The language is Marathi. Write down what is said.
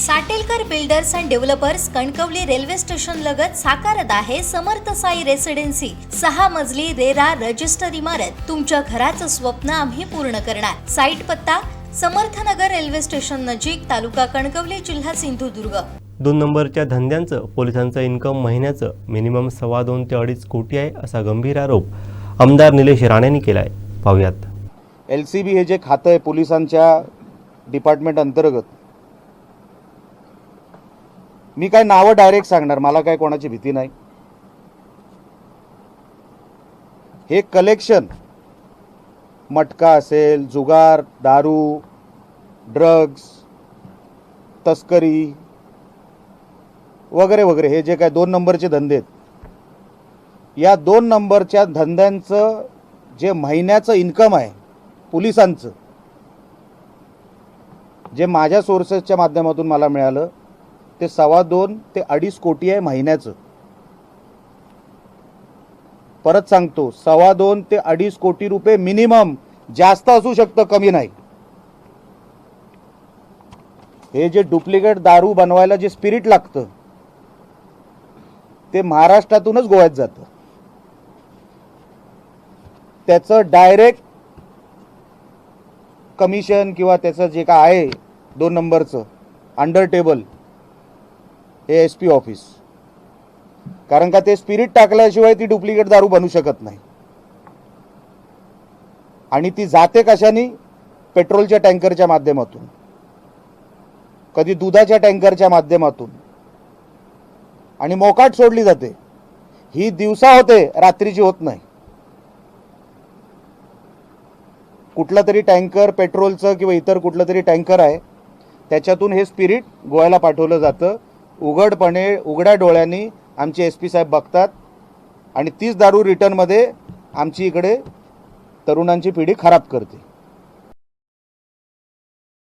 Satelkar builders and developers Kankavli railway station लगत साकारत आहे समर्थ साई रेसिडेन्सी 6 मजली रेरा रजिस्टर इमारत। तुमच्या घराचं स्वप्न आम्ही पूर्ण करणार। साईट पत्ता समर्थनगर रेल्वे स्टेशन नजीक, तालुका कणकवली, जिल्हा सिंधुदुर्ग। 2 नंबरच्या धंद्यांचं पोलिसांचं इन्कम महिन्याचं मिनिमम 2.25 ते 2.5 कोटी आहे, असा गंभीर आरोप आमदार निलेश राणेंनी केला आहे। पाहूयात। LCB हे जे खातं आहे पोलिसांच्या डिपार्टमेंट अंतर्गत, मी काय नावं डायरेक्ट सांगणार, मला काय कोणाची भीती नाही। हे कलेक्शन मटका असेल, जुगार, दारू, ड्रग्स, तस्करी वगैरे वगैरे, हे जे काय 2 नंबरचे धंदे आहेत, या 2 नंबरच्या धंद्यांचं जे महिन्याचं इन्कम आहे पोलिसांचं, जे माझ्या सोर्सेसच्या माध्यमातून मला मिळालं, ते 2.25 ते 2.5 कोटी आहे महिन्याचं। परत सांगतो, 2.25 ते 2.5 कोटी रुपये मिनिमम, जास्त असू शकतं, कमी नाही। हे जे डुप्लिकेट दारू बनवायला जे स्पिरिट लागतं ते महाराष्ट्रातूनच गोव्यात जातं। त्याचं डायरेक्ट कमिशन किंवा त्याचं जे काय आहे 2 नंबरचं अंडर टेबल, हे SP ऑफिस, कारण का ते स्पिरिट टाकल्याशिवाय ती डुप्लिकेट दारू बनू शकत नाही। आणि ती जाते कशाने? पेट्रोलच्या टँकरच्या माध्यमातून, कधी दुधाच्या टँकरच्या माध्यमातून, आणि मोकाट सोडली जाते। ही दिवसा होते, रात्रीची होत नाही। कुठला तरी टँकर पेट्रोलचं किंवा इतर कुठलं तरी टँकर आहे, त्याच्यातून हे स्पिरिट गोव्याला पाठवलं जातं। उघडपणे, उघड्या डोळ्यांनी आमचे SP साहेब बघतात, आणि तीच दारू रिटर्नमध्ये आमची इकडे तरुणांची पिढी खराब करते।